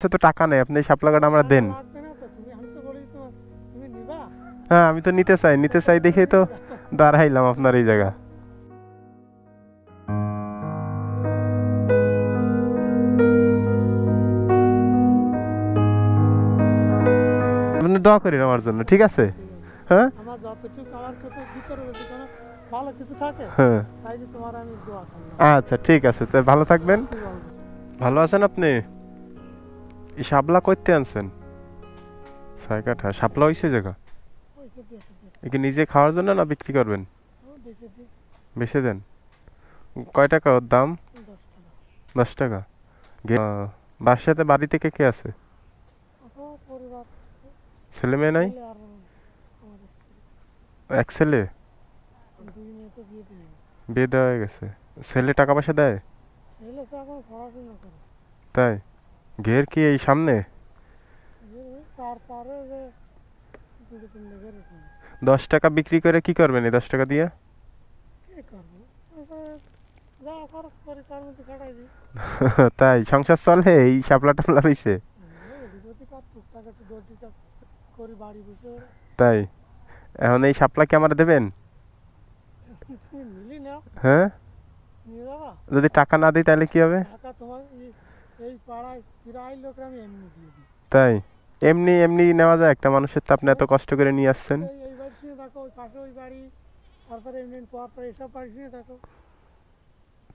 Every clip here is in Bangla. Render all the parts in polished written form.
তো টাকা নেই, আপনি শাপলা কাঠ আমরা দেন। হ্যাঁ আমি তো নিতে চাই দেখেই তো দাঁড়াইলাম আপনার এই জায়গা। আপনি দোয়া করেন আমার জন্য, ঠিক আছে? হ্যাঁ আমার যতটুকু আমার কাছে ভিতরে যদি কোনো ভালো কিছু থাকে হ্যাঁ তাই যে তোমার আমি দোয়া করলাম। আচ্ছা ঠিক আছে, তো ভালো থাকবেন। কি বলবো? ভালো আছেন আপনি? এই শাপলা করতে আনছেন? ছয় কাঠা শাপলা হয়েছে জায়গা? পয়সা দিয়ে দিতে এ কি নিজে খাওয়ার জন্য না বিক্রি করবেন? বেঁচে দিই বেচে দেন? কয় টাকা ওর দাম? 10 টাকা। 10 টাকা। বাসাতে বাড়ি থেকে কে আছে? আচ্ছা পরিবার ছেলে মেয়ে নাই? ছেলে আর আমার স্ত্রী, এক ছেলে? দুই মেয়েকে বিয়ে দিয়ে গেছে। বিয়ে দেওয়া হয়ে গেছে। ছেলে টাকা পয়সা দেয়? ছেলে তো এখন পড়াশোনা করে, তাই? ঘের কি এই সামনে? তার পারে যে 2-3 লেগে রেখে 10 টাকা বিক্রি করে কি করবেন এই 10 টাকা দিয়ে? কি করবো, সংসারে যা খরচ করি তার মধ্যে কাটাই দিই। তাই সংসার চলে এই শাপলা টাপলা রইছে? এদিকে কাজ টুকটাক একটু দর্জির কাজ করি বাড়ি বসে। তাই এখন এই শাপলা কি আমার দেবেন? তুমি মিলি নাও, হ্যাঁ নিয়ে যাবা। যদি টাকা না দিই তাহলে কি হবে? টাকা তোমার এই পাড়ায় প্রায় লোকের আমি এমনি দিয়ে দিই। তাই এমনি এমনি নেওয়া যায় একটা মানুষের? তো আপনি এত কষ্ট করে নিয়ে আসছেন। এই বাড়ি শুনে থাকো, ওই পাশে ওই বাড়ি, তারপরে এমনি পর পর এসব বাড়ি শুনে থাকো,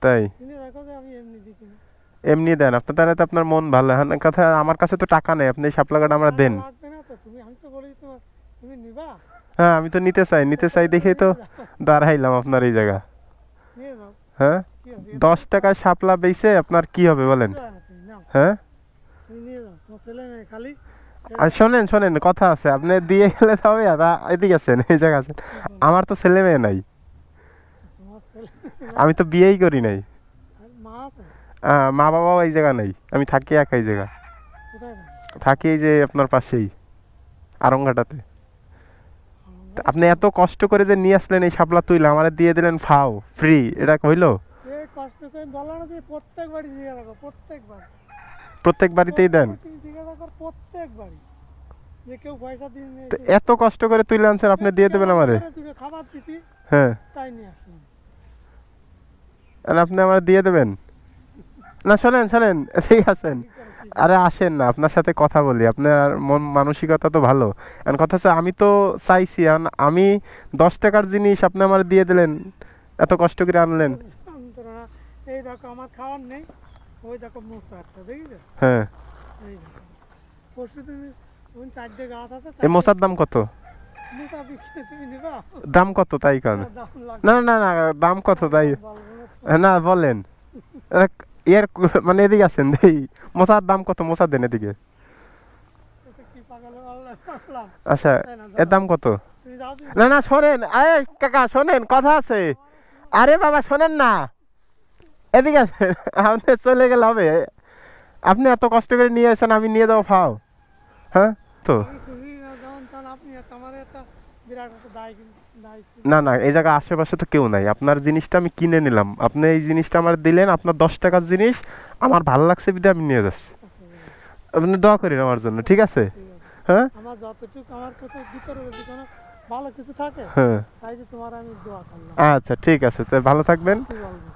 তাই শুনে থাকো যে আমি এমনি দিই কিনা। এমনি দেন আপনার, তাহলে তো আপনার মন ভালো। এখন কথা আমার কাছে তো টাকা নেই, আপনি শাপলা কাঠ আমরা দেন। লাগবে না তো, আমি তো বলি তোমার তুমি নিবা। হ্যাঁ আমি তো নিতে চাই দেখেই তো দাঁড়াইলাম আপনার এই জায়গা। নিয়ে যাও, হ্যাঁ কি আছে, 10 টাকায় শাপলা বেচে আপনার কি হবে বলেন? কিছু হয় না, তুমি নাও, হ্যাঁ তুমি নিয়ে যাও, তোমার ছেলে মেয়ে খালি আর শোনেন কথা আছে, আপনি দিয়ে গেলে তো হবে। এদিকে আসেন, এই জায়গা আছেন। আমার তো ছেলে মেয়ে নাই, তোমার ছেলে আমি তো বিয়েই করি নাই। আর মা আছে, মা বাবাও এই জায়গা নেই, আমি থাকি একা এই জায়গা। কোথায় থাকে? থাকি এই যে আপনার পাশেই আরংঘাটাতে। তা আপনি এত কষ্ট করে যে নিয়ে আসলেন এই শাপলা তুইলা আমার দিয়ে দিলেন ফাও ফ্রি, এটা হইলো? এই কষ্ট করে বলা না দিয়ে প্রত্যেক বাড়ি দিয়ে রাখো, প্রত্যেক বাড়িতেই দেন? তুমি দিয়ে রাখো প্রত্যেক বাড়ি, যে কেউ পয়সা দিন নেই, তো এত কষ্ট করে তুইলে আনছেন, আপনি দিয়ে দেবেন আমারে? দুটো খাবার দিতি, হ্যাঁ তাই নিয়ে আসলাম। আর আপনি আমার দিয়ে দেবেন না? শোনেন ঠিক আছেন। আরে আসেন না, আপনার সাথে কথা বলি, আপনার মন মানসিকতা তো ভালো। এখন কথা হচ্ছে আমি তো চাইছি, এখন আমি 10 টাকার জিনিস আপনি আমার দিয়ে দিলেন, এত কষ্ট করে আনলেন। যন্ত্রণা। এই দেখো আমার খাওয়ার নেই, ওই দেখো মোচা একটা দেখিছো, হ্যাঁ এই দেখো পরশু তুমি 4টে গাছ আছে, এই মোচার দাম কত? মোচা বিক্রি তুমি নিবা? দাম কত তাই কান? দাম লাগবে না দাম কত তাই? বলবো না তো। না বলেন। এর মানে এদিকে আসেন এই মোচার দাম কত? মোচা দেন এদিকে। এটা কি পাগল আল্লাহ পাগলাম। আচ্ছা তাই না, এর দাম কত? তুমি যাও, তুমি না শোনেন, আরে কাকা শোনেন, কথা আছে। আরে বাবা শোনেন না, এদিকে আসেন। আপনি চলে গেলে হবে? আপনি এত কষ্ট করে নিয়ে আসেন, আমি নিয়ে যাবো ফাও? হ্যাঁ তো তুমি যেমন তখন আপনি আমার একটা বিরাট একটা দায় না এই জায়গা আশেপাশে তো কেউ নাই, আপনার জিনিসটা আমি কিনে নিলাম, আপনি এই জিনিসটা আমার দিলেন, আপনার 10 টাকার জিনিস আমার ভালো লাগছে বিধায় আমি নিয়ে যাচ্ছি। আপনি দোয়া করেন আমার জন্য, ঠিক আছে? হ্যাঁ আমার যতটুকু আমার কাছে ভিতরে যদি কোনো ভালো কিছু থাকে হ্যাঁ তাই যে তোমার আমি দোয়া করলাম। আচ্ছা ঠিক আছে, তো ভালো থাকবেন। কি বলবো?